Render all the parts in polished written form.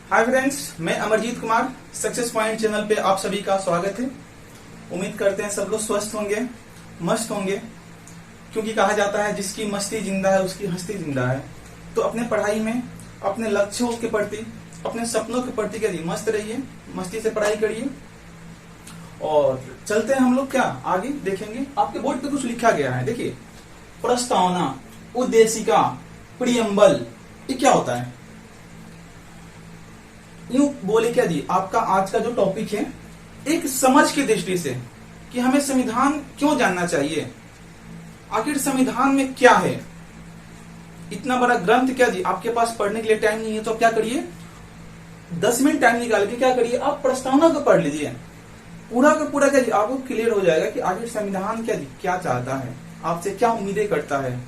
Hi friends, मैं Amarjeet Kumar success point channel पे आप सभी का स्वागत है। उम्मीद करते हैं सब लोग स्वस्थ होंगे, मस्त होंगे, क्योंकि कहा जाता है जिसकी मस्ती जिंदा है उसकी हस्ती जिंदा है। तो अपने पढ़ाई में, अपने लक्ष्यों के प्रति, अपने सपनों के प्रति करिए, मस्त रहिए, मस्ती से पढ़ाई करिए। और चलते हैं हम लोग क्या आगे देखेंगे। आपके बोर्ड पे कुछ लिखा गया है, देखिए, प्रस्तावना, उद्देशिका, प्रियम्बल, ये क्या होता है? यूं बोले क्या जी, आपका आज का जो टॉपिक है एक समझ की दृष्टि से कि हमें संविधान क्यों जानना चाहिए, आखिर संविधान में क्या है। इतना बड़ा ग्रंथ क्या जी आपके पास पढ़ने के लिए टाइम नहीं है, तो क्या करिए, 10 मिनट टाइम निकाल के क्या करिए, आप प्रस्तावना को पढ़ लीजिए। पूरा का पूरा क्या जी आपको क्लियर हो जाएगा कि आखिर संविधान क्या जी क्या चाहता है, आपसे क्या उम्मीदें करता है।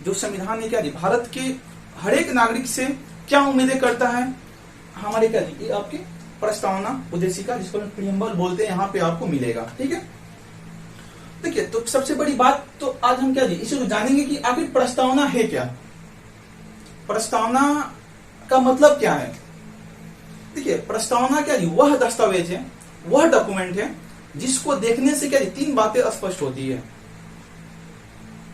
जो संविधान है क्या जी भारत के हर एक नागरिक से क्या उम्मीदें करता है, हमारे क्या जी ये आपके प्रस्तावना, उद्देशिका, जिसको हम प्रियम्बल बोलते हैं, यहाँ पे आपको मिलेगा। ठीक है, देखिए, तो सबसे बड़ी बात तो आज हम क्या जी इसे तो जानेंगे कि आखिर प्रस्तावना है क्या, प्रस्तावना का मतलब क्या है। देखिए, प्रस्तावना क्या जी वह दस्तावेज है, वह डॉक्यूमेंट है जिसको देखने से क्या जी 3 बातें स्पष्ट होती है।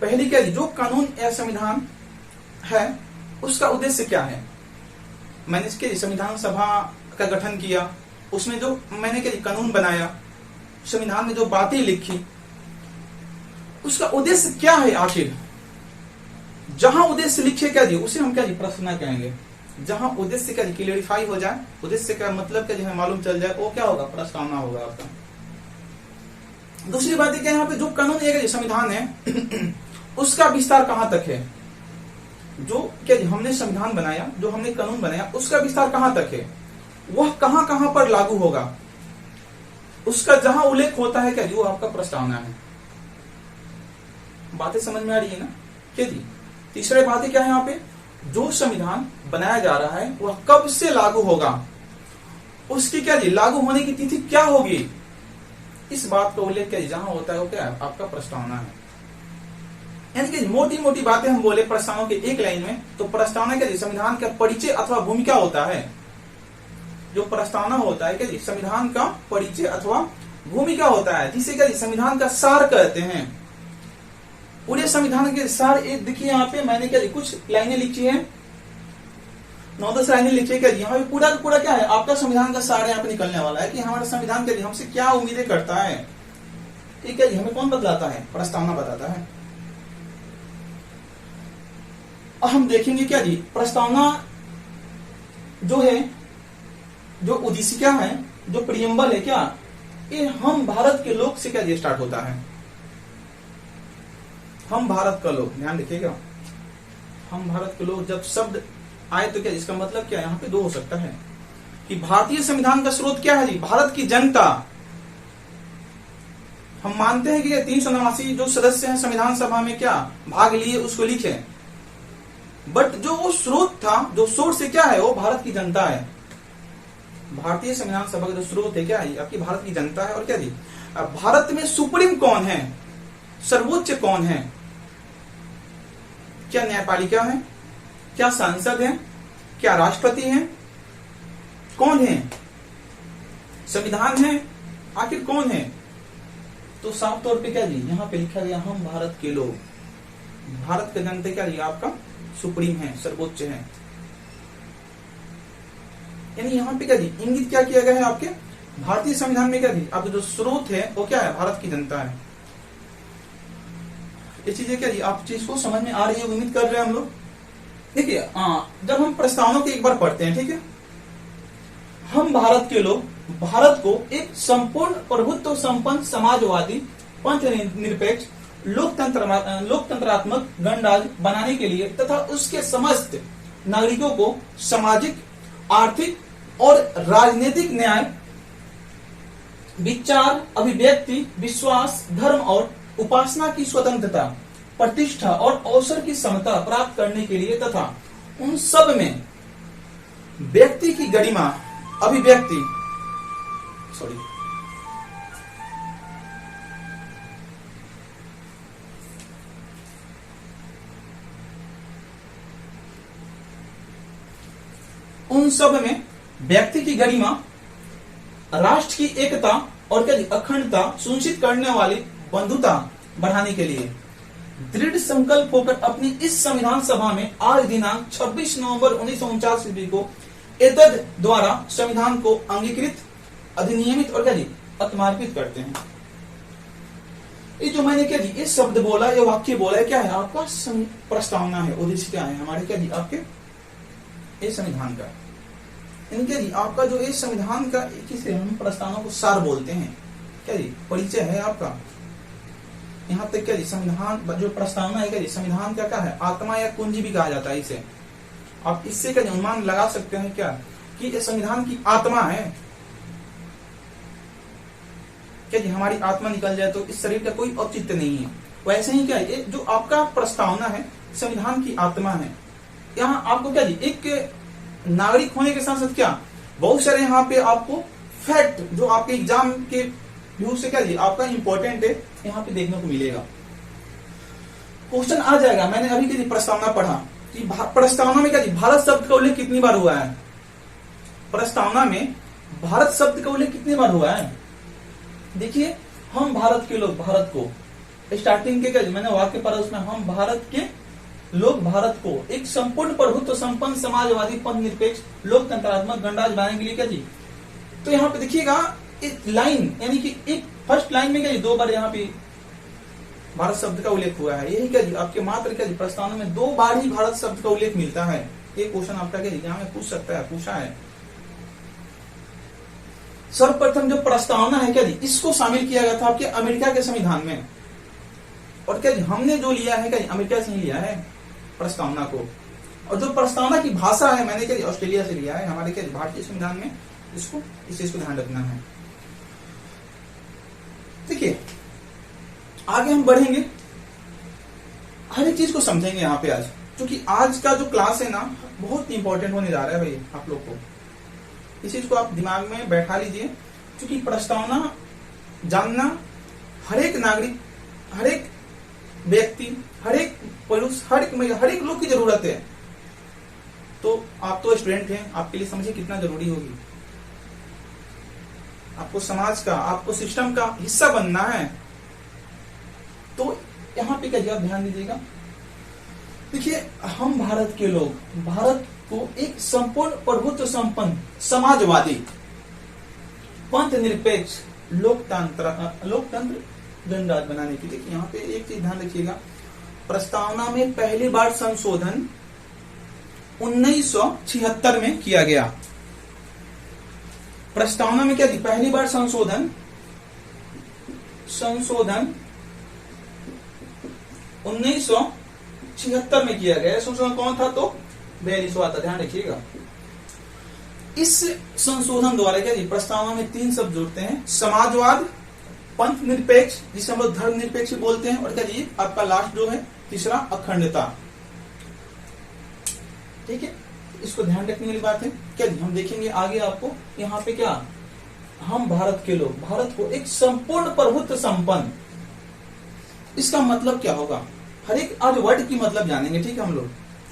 पहली क्या जी, जो कानून या संविधान है उसका उद्देश्य क्या है। मैंने इसके संविधान सभा का गठन किया, उसमें जो मैंने क्या कानून बनाया, संविधान में जो बातें लिखी, उसका उद्देश्य क्या है। आखिर जहां उद्देश्य लिखे क्या जी उसे हम क्या जी प्रस्तावना कहेंगे। जहां उद्देश्य क्या जी क्लियरिफाई हो जाए, उद्देश्य का मतलब क्या जी हमें मालूम चल जाए, वो क्या होगा, प्रस्तावना होगा आपका। दूसरी बात क्या, यहाँ पे जो कानून है संविधान है उसका विस्तार कहां तक है। जो क्या जी हमने संविधान बनाया, जो हमने कानून बनाया, उसका विस्तार कहां तक है, वह कहां कहां पर लागू होगा, उसका जहां उल्लेख होता है क्या जी वो आपका प्रस्तावना है। बातें समझ में आ रही है ना क्या जी। तीसरी बात क्या है यहाँ पे, जो संविधान बनाया जा रहा है वह कब से लागू होगा, उसकी क्या जी लागू होने की तिथि क्या होगी, इस बात का उल्लेख क्या जी जहां होता है वो क्या है आपका प्रस्तावना है। यानी कि मोटी मोटी बातें हम बोले प्रस्तावना के एक लाइन में, तो प्रस्तावना क्या जी संविधान का परिचय अथवा भूमिका होता है। जो प्रस्तावना होता है क्या जी संविधान का परिचय अथवा भूमिका होता है, जिसे क्या जी संविधान का सार कहते हैं। पूरे संविधान के सार एक देखिए यहाँ पे मैंने क्या जी कुछ लाइनें लिखी है, 9-10 लाइनें लिखी है क्या जी। यहाँ पे पूरा पूरा क्या है आपका संविधान का सार यहाँ पे निकलने वाला है कि हमारा संविधान क्या जी हमसे क्या उम्मीदें करता है। ठीक है जी, हमें कौन बतलाता है, प्रस्तावना बताता है। अब हम देखेंगे क्या जी प्रस्तावना जो है, जो उद्देशिका है, जो प्रियम्बल है क्या, ये हम भारत के लोग से क्या जी स्टार्ट होता है। हम भारत का लोग, ध्यान रखिएगा, हम भारत के लोग जब शब्द आए तो क्या इसका मतलब क्या यहाँ पे 2 हो सकता है कि भारतीय संविधान का स्रोत क्या है जी भारत की जनता। हम मानते हैं कि 389 जो सदस्य हैं संविधान सभा में क्या भाग लिए उसको लिखे, बट जो वो स्रोत था, जो सोर्स है क्या है, वो भारत की जनता है। भारतीय संविधान सभा का जो स्रोत है क्या है आपकी भारत की जनता है। और क्या जी भारत में सुप्रीम कौन है, सर्वोच्च कौन है, क्या न्यायपालिका है, क्या सांसद है, क्या राष्ट्रपति है, कौन है, संविधान है, आखिर कौन है। तो साफ तौर पे क्या जी यहाँ पे लिखा गया हम भारत के लोग, भारत का जनता क्या जी आपका सुप्रीम है, सर्वोच्च है। यानी यहाँ पे क्या जी इंगित क्या किया गया है आपके भारतीय संविधान में क्या जी आपका जो स्रोत है वो क्या है भारत की जनता है। ये चीजें क्या जी आप चीज को समझ में आ रही है, उम्मीद कर रहे हैं हम लोग। देखिए जब हम प्रस्तावना को एक बार पढ़ते हैं, ठीक है, हम भारत के लोग भारत को एक संपूर्ण प्रभुत्व संपन्न समाजवादी पंथ निरपेक्ष लोकतंत्रात्मक गणराज्य बनाने के लिए तथा उसके समस्त नागरिकों को सामाजिक, आर्थिक और राजनीतिक न्याय, विचार, अभिव्यक्ति, विश्वास, धर्म और उपासना की स्वतंत्रता, प्रतिष्ठा और अवसर की समता प्राप्त करने के लिए तथा उन सब में व्यक्ति की गरिमा, अभिव्यक्ति उन सब में व्यक्ति की गरिमा, राष्ट्र की एकता और क्या अखंडता सुनिश्चित करने वाली बंधुता बढ़ाने के लिए दृढ़ संकल्प होकर अपनी इस संविधान सभा में आज दिनांक 26 नवंबर 1949 ईस्वी को एतद द्वारा संविधान को अंगीकृत, अधिनियमित और क्या आत्मार्पित करते हैं। ये जो मैंने क्या जी ये शब्द बोला, ये वाक्य बोला है, क्या है आपका प्रस्तावना है, उद्देश्य क्या है हमारे क्या जी आपके ये संविधान का, इनके जी आपका जो ये संविधान का किसे हम प्रस्तावना को सार बोलते हैं, क्या जी परिचय है आपका। यहाँ तक क्या जी संविधान जो प्रस्तावना है क्या जी संविधान क्या है, आत्मा या कुंजी भी कहा जाता है इसे। आप इससे क्या अनुमान लगा सकते हैं क्या कि ये संविधान की आत्मा है, क्या जी हमारी आत्मा निकल जाए तो इस शरीर का कोई औचित्य नहीं है। वैसे ही क्या ये जो आपका प्रस्तावना है संविधान की आत्मा है। यहाँ आपको क्या जी एक नागरिक होने के साथ साथ क्या बहुत सारे यहाँ पे आपको फैक्ट जो आपके एग्जाम के व्यू से क्या जी आपका इंपॉर्टेंट है यहाँ पे देखने को मिलेगा। क्वेश्चन आ जाएगा, मैंने अभी क्या प्रस्तावना पढ़ा कि प्रस्तावना में क्या जी भारत शब्द का उल्लेख कितनी बार हुआ है, प्रस्तावना में भारत शब्द का उल्लेख कितनी बार हुआ है। देखिए हम भारत के लोग, भारत को स्टार्टिंग के क्या जी मैंने वाक्य पढ़ा उसमें हम भारत के लोग भारत को एक संपूर्ण प्रभुत्व संपन्न समाजवादी पंथ निरपेक्ष लोकतंत्रात्मक गणराज्य बनाने के लिए क्या जी। तो यहाँ पे देखिएगा एक लाइन यानी कि एक फर्स्ट लाइन में क्या जी 2 बार यहाँ पे भारत शब्द का उल्लेख हुआ है। यही क्या जी आपके मात्र क्या जी प्रस्तावना में 2 बार ही भारत शब्द का उल्लेख मिलता है। ये क्वेश्चन आपका क्या एग्जाम में पूछ सकता है, पूछा है। सर्वप्रथम जो प्रस्तावना है क्या जी इसको शामिल किया गया था आपके अमेरिका के संविधान में, और क्या जी हमने जो लिया है क्या जी अमेरिका से ही लिया है प्रस्तावना को। और जो प्रस्तावना की भाषा है मैंने क्या जी ऑस्ट्रेलिया से लिया है, हमारे क्या भारतीय संविधान में इसको इस चीज को ध्यान रखना है। देखिए आगे हम बढ़ेंगे, हर एक चीज को समझेंगे यहाँ पे आज, क्योंकि आज का जो क्लास है ना बहुत इंपॉर्टेंट होने जा रहा है भाई आप लोग को। इस चीज को आप दिमाग में बैठा लीजिए, क्योंकि प्रस्तावना जानना हर एक नागरिक, हर एक व्यक्ति, हर एक पुरुष, हर एक लोग की जरूरत है। तो आप तो स्टूडेंट हैं, आपके लिए समझिए कितना जरूरी होगी। आपको समाज का, आपको सिस्टम का हिस्सा बनना है। तो यहाँ पे क्या आप ध्यान दीजिएगा। देखिए हम भारत के लोग भारत को एक संपूर्ण प्रभुत्व संपन्न समाजवादी पंथ निरपेक्ष लोकतंत्र गणराज्य बनाने की। देखिए यहाँ पे एक चीज ध्यान रखिएगा, प्रस्तावना में पहली बार संशोधन 1976 में किया गया। प्रस्तावना में क्या थी पहली बार संशोधन 1976 में किया गया। संशोधन कौन था तो 42वां था, ध्यान रखिएगा। इस संशोधन द्वारा क्या प्रस्तावना में 3 शब्द जुड़ते हैं, समाजवाद, पंथ निरपेक्ष जिसे हम लोग धर्म निरपेक्ष बोलते हैं, और क्या जी आपका लास्ट जो है तीसरा अखंडता। ठीक है, इसको ध्यान रखने वाली बात है। क्या जी हम देखेंगे आगे आपको यहाँ पे क्या हम भारत के लोग भारत को एक संपूर्ण प्रभुत्व संपन्न, इसका मतलब क्या होगा हर एक आज वर्ड की मतलब जानेंगे। ठीक है हम लोग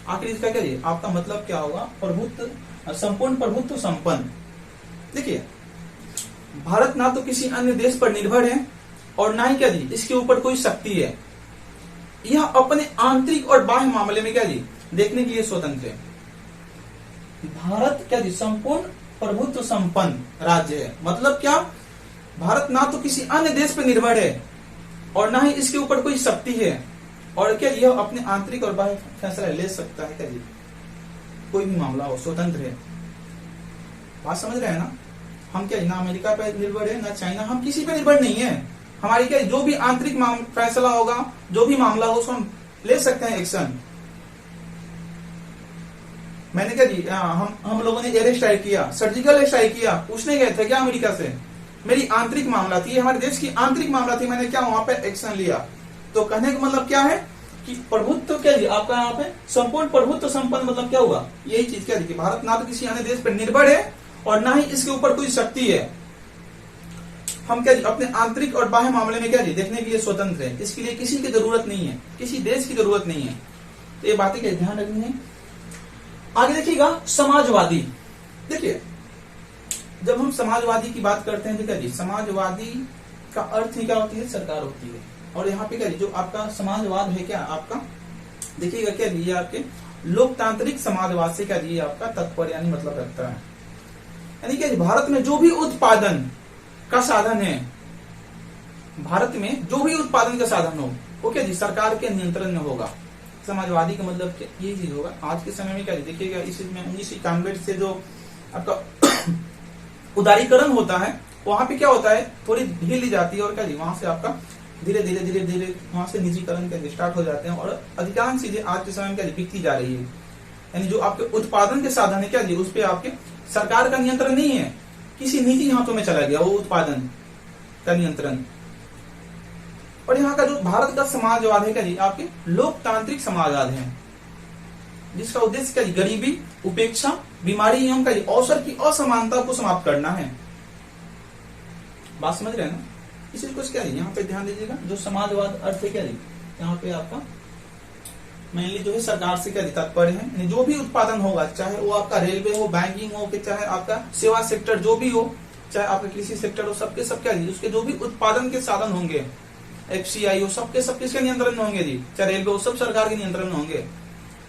आखिर इसका क्या जी आपका मतलब क्या होगा, प्रभुत्व संपूर्ण प्रभुत्व संपन्न। देखिए भारत ना तो किसी अन्य देश पर निर्भर है और ना ही क्या जी इसके ऊपर कोई शक्ति है। यह अपने आंतरिक और बाह्य मामले में क्या जी देखने के लिए स्वतंत्र है। भारत क्या जी संपूर्ण प्रभुत्व संपन्न राज्य है, मतलब क्या भारत ना तो किसी अन्य देश पर निर्भर है और ना ही इसके ऊपर कोई शक्ति है, और क्या यह अपने आंतरिक और बाह्य फैसला ले सकता है। क्या जी कोई भी मामला हो स्वतंत्र है। बात समझ रहे हैं ना, हम क्या ना अमेरिका पे निर्भर है ना चाइना, हम किसी पे निर्भर नहीं है। हमारी क्या जो भी आंतरिक फैसला होगा, जो भी मामला हो उसको हम ले सकते हैं एक्शन। मैंने क्या जी हम लोगों ने एयर स्ट्राइक किया, सर्जिकल स्ट्राइक किया, पूछने गए थे क्या अमेरिका से, मेरी आंतरिक मामला थी, हमारे देश की आंतरिक मामला थी, मैंने क्या वहां पे एक्शन लिया। तो कहने का मतलब क्या है कि प्रभुत्व क्या जी आपका यहाँ पे संपूर्ण प्रभुत्व संपन्न, मतलब क्या हुआ यही चीज क्या देखिए भारत ना तो किसी अन्य देश पर निर्भर है और ना ही इसके ऊपर कोई शक्ति है। हम क्या जी अपने आंतरिक और बाह्य मामले में क्या जी देखने के लिए स्वतंत्र है, इसके लिए किसी की जरूरत नहीं है, किसी देश की जरूरत नहीं है। तो ये बातें क्या ध्यान रखनी है। आगे देखिएगा समाजवादी। देखिए जब हम समाजवादी की बात करते हैं तो क्या जी, समाजवादी का अर्थ ही क्या होती है, सरकार होती है। और यहाँ पे क्या जी, जो आपका समाजवाद है क्या आपका, देखिएगा क्या जी, ये आपके लोकतांत्रिक समाजवाद से क्या जी आपका तात्पर्य यानी मतलब रखता है। यानी क्या, भारत में जो भी उत्पादन का साधन है, भारत में जो भी उत्पादन का साधन हो वो क्या जी सरकार के नियंत्रण में होगा। समाजवादी का मतलब क्या, ये चीज होगा। आज के समय में क्या जी देखिएगा, इसमें 1991 से जो आपका उदारीकरण होता है, वहां पे क्या होता है, थोड़ी ढील दी जाती है और क्या जी वहां से आपका धीरे धीरे धीरे धीरे वहां से निजीकरण का स्टार्ट हो जाते हैं और अधिकांश चीजें आज के समय में क्या जी बिकती जा रही है। यानी जो आपके उत्पादन के साधन है क्या जी, उस पर आपके सरकार का नियंत्रण नहीं है, किसी निजी हाथों में चला गया वो उत्पादन का नियंत्रण। और यहाँ का जो भारत का समाजवाद है क्या जी, आपके लोकतांत्रिक समाजवाद है, जिसका उद्देश्य क्या जी, गरीबी, उपेक्षा, बीमारी एवं क्या जी अवसर की असमानता को समाप्त करना है। बात समझ रहे हैं ना, इसी कुछ क्या जी यहाँ पे ध्यान दीजिएगा। जो समाजवाद अर्थ है क्या जी, यहाँ पे आपका मेनली जो है सरकार से क्या जी तात्पर्य है। जो भी उत्पादन होगा, चाहे वो आपका रेलवे हो, बैंकिंग हो, कि चाहे आपका सेवा सेक्टर जो भी हो, चाहे आपका कृषि सेक्टर हो, सबके सब क्या जी उसके जो भी उत्पादन के साधन होंगे, FCI हो, सबके सब किसके नियंत्रण में होंगे जी, चाहे रेलवे हो, सब सरकार के नियंत्रण में होंगे।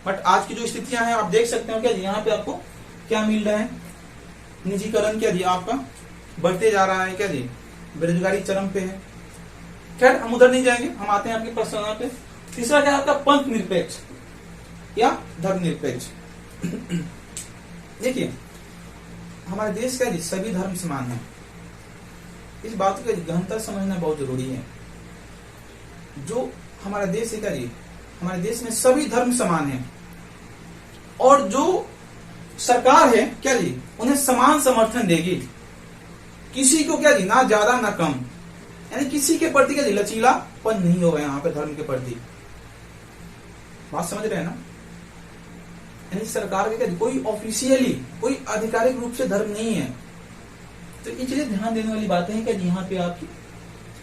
बट आज की जो स्थितियां हैं आप देख सकते हो क्या जी, यहाँ पे आपको क्या मिल रहा है, निजीकरण क्या जी आपका बढ़ते जा रहा है, क्या जी बेरोजगारी चरम पे है। खैर हम उधर नहीं जाएंगे, हम आते हैं आपके प्रश्न पे। तीसरा क्या आपका पंथ निरपेक्ष या धर्म निरपेक्ष। देखिए हमारे देश का जी सभी धर्म समान है, इस बात को गहनता समझना बहुत जरूरी है। जो हमारा देश है क्या जी, हमारे देश में सभी धर्म समान है और जो सरकार है क्या जी उन्हें समान समर्थन देगी, किसी को क्या जी ना ज्यादा ना कम, यानी किसी के प्रति क्या जी लचीलापन नहीं होगा यहाँ पे धर्म के प्रति। बात समझ रहे हैं ना, यानी सरकार के क्या जी कोई ऑफिशियली कोई आधिकारिक रूप से धर्म नहीं है। तो ये चीजें ध्यान देने वाली बातें हैं क्या जी। यहाँ पे आपकी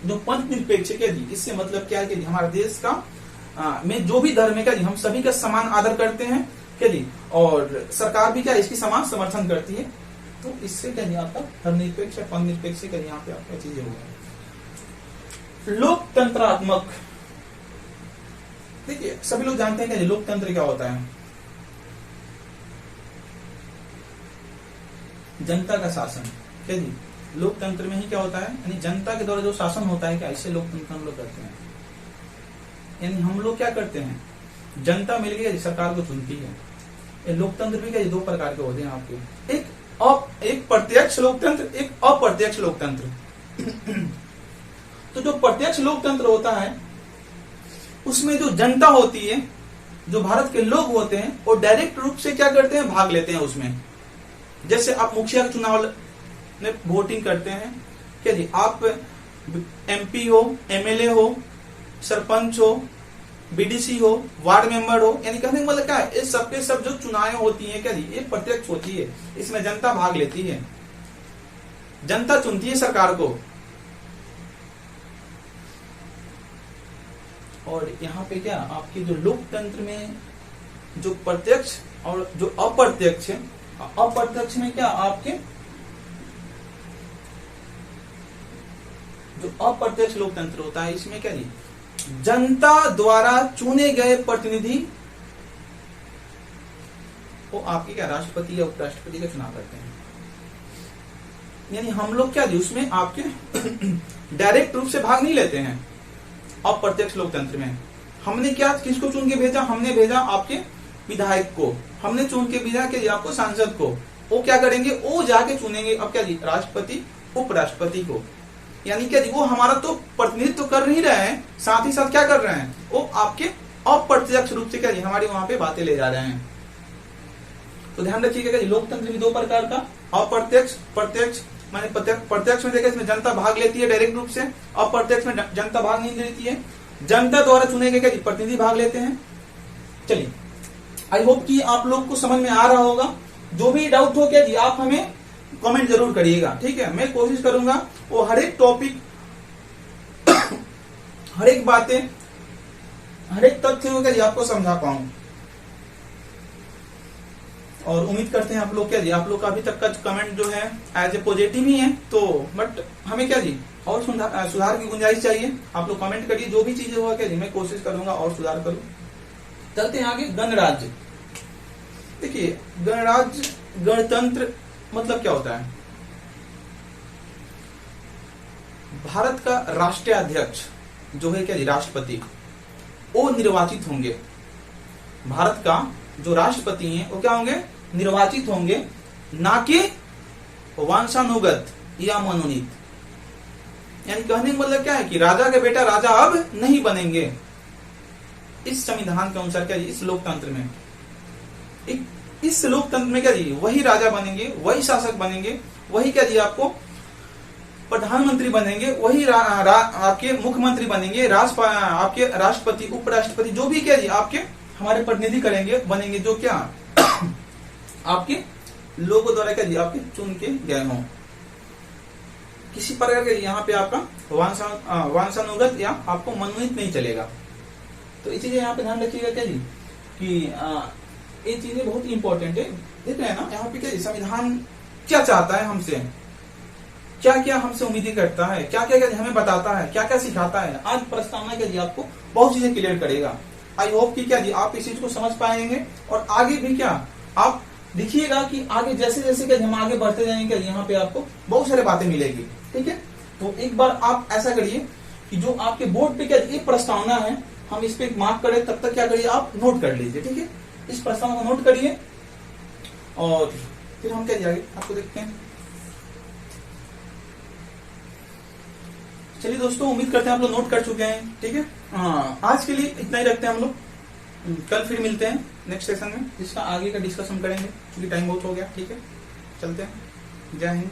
जो पंथ निरपेक्ष है क्या जी, इससे मतलब क्या है कि हमारे देश का में जो भी धर्म है क्या जी, हम सभी का समान आदर करते हैं क्या जी, और सरकार भी क्या इसकी समान समर्थन करती है। तो इससे क्या जी आपका धर्म निरपेक्ष या पंथ निरपेक्ष क्या यहाँ पे आपका चीजें होगा। लोकतंत्रात्मक, देखिए सभी लोग जानते हैं क्या जी लोकतंत्र क्या होता है, जनता का शासन क्या जी। लोकतंत्र में ही क्या होता है, यानी जनता के द्वारा जो शासन होता है क्या, इससे लोकतंत्र हम लोग करते हैं। यानी हम लोग क्या करते हैं, जनता मिलकर सरकार को चुनती है। ये लोकतंत्र भी क्या दो प्रकार के होते हैं आपके, एक प्रत्यक्ष लोकतंत्र, एक अप्रत्यक्ष लोकतंत्र। तो जो प्रत्यक्ष लोकतंत्र होता है उसमें जो जनता होती है, जो भारत के लोग होते हैं, वो डायरेक्ट रूप से क्या करते हैं, भाग लेते हैं उसमें। जैसे आप मुखिया के चुनाव में वोटिंग करते हैं क्या जी, आप MP हो, MLA हो, सरपंच हो, BDC हो, वार्ड मेंबर हो, यानी कहने का मतलब क्या है, इस सबके सब जो चुनावें होती हैं क्या जी ये प्रत्यक्ष होती है, इसमें जनता भाग लेती है, जनता चुनती है सरकार को। और यहाँ पे क्या आपके जो लोकतंत्र में जो प्रत्यक्ष और जो अप्रत्यक्ष है, अप्रत्यक्ष में क्या आपके जो अप्रत्यक्ष लोकतंत्र होता है, इसमें क्या जी जनता द्वारा चुने गए प्रतिनिधि वो आपके क्या राष्ट्रपति या उपराष्ट्रपति का चुनाव करते हैं। यानी हम लोग क्या जी उसमें आपके डायरेक्ट रूप से भाग नहीं लेते हैं। अप्रत्यक्ष लोकतंत्र में हमने क्या किसको चुन के भेजा, हमने भेजा आपके विधायक को, हमने चुन के भेजा कि आपको सांसद को, वो क्या करेंगे, वो जाके चुनेंगे अब क्या जी राष्ट्रपति उपराष्ट्रपति को। यानी क्या जी वो हमारा तो प्रतिनिधित्व तो कर नहीं रहे हैं, साथ ही साथ क्या कर रहे हैं, वो आपके अप्रत्यक्ष रूप से क्या जी हमारी वहां पे बातें ले जा रहे हैं। तो ध्यान रखिएगा जी लोकतंत्र भी दो प्रकार का, अप्रत्यक्ष प्रत्यक्ष। माने प्रत्यक्ष में देखिए इसमें जनता भाग लेती है डायरेक्ट रूप से, अप्रत्यक्ष में जनता भाग नहीं लेती है, जनता द्वारा चुने गए क्या जी प्रतिनिधि भाग लेते हैं। चलिए आई होप कि आप लोग को समझ में आ रहा होगा। जो भी डाउट हो क्या जी आप हमें कमेंट जरूर करिएगा, ठीक है। मैं कोशिश करूंगा वो हर एक टॉपिक हर एक बातें हर एक तथ्य हो क्या जी आपको समझा पाऊं। और उम्मीद करते हैं आप लोग क्या जी, आप लोग का अभी तक का कमेंट जो है एज ए पॉजिटिव ही है, तो बट हमें क्या जी और सुधार की गुंजाइश चाहिए। आप लोग कमेंट करिए, जो भी चीजें होगा क्या जी मैं कोशिश करूंगा और सुधार करूं। चलते हैं आगे। गणराज्य। देखिए गणराज्य, गणतंत्र मतलब क्या होता है? भारत का राष्ट्रीय अध्यक्ष जो है क्या जी, राष्ट्रपति, वो निर्वाचित होंगे। भारत का जो राष्ट्रपति हैं वो क्या होंगे? निर्वाचित होंगे, ना कि वंशानुगत या मनोनीत। यानी कहने का मतलब क्या है कि राजा के बेटा राजा अब नहीं बनेंगे। इस संविधान के अनुसार क्या जी, इस लोकतंत्र में, इस लोकतंत्र में क्या जी, वही राजा बनेंगे, वही शासक बनेंगे, वही क्या जी आपको प्रधानमंत्री बनेंगे, वही आपके मुख्यमंत्री बनेंगे, आपके राष्ट्रपति, उपराष्ट्रपति, जो भी क्या जी आपके हमारे प्रतिनिधि करेंगे, बनेंगे, जो क्या आपके लोगों द्वारा क्या जी आपके चुन के गए हों। किसी प्रकार के यहाँ पे आपका वंशानुगत या आपको मनोनीत नहीं चलेगा। तो ये चीजें यहाँ पे ध्यान रखिएगा क्या जी कि ये चीजें बहुत इंपॉर्टेंट है। देख रहे हैं ना यहाँ पे क्या संविधान क्या चाहता है हमसे, क्या क्या हमसे उम्मीदें करता है, क्या क्या हमें बताता है, क्या क्या सिखाता है। आज प्रस्तावना क्या जी आपको बहुत चीजें क्लियर करेगा। आई होप कि क्या जी आप इस चीज को समझ पाएंगे और आगे भी क्या आप देखिएगा कि आगे जैसे जैसे क्या हम आगे बढ़ते जाएंगे यहाँ पे आपको बहुत सारी बातें मिलेगी। ठीक है, तो एक बार आप ऐसा करिए कि जो आपके बोर्ड पे क्या ये प्रस्तावना है हम इस पे मार्क करें, तब तक क्या करिए आप नोट कर लीजिए। ठीक है, इस प्रस्तावना को नोट करिए और फिर हम क्या जाएंगे आपको देखते हैं। चलिए दोस्तों, उम्मीद करते हैं आप लोग नोट कर चुके हैं। ठीक है, हाँ आज के लिए इतना ही रखते हैं हम लोग। कल फिर मिलते हैं नेक्स्ट सेशन में, जिसका आगे का डिस्कशन करेंगे, क्योंकि टाइम बहुत हो गया। ठीक है, चलते हैं। जय हिंद।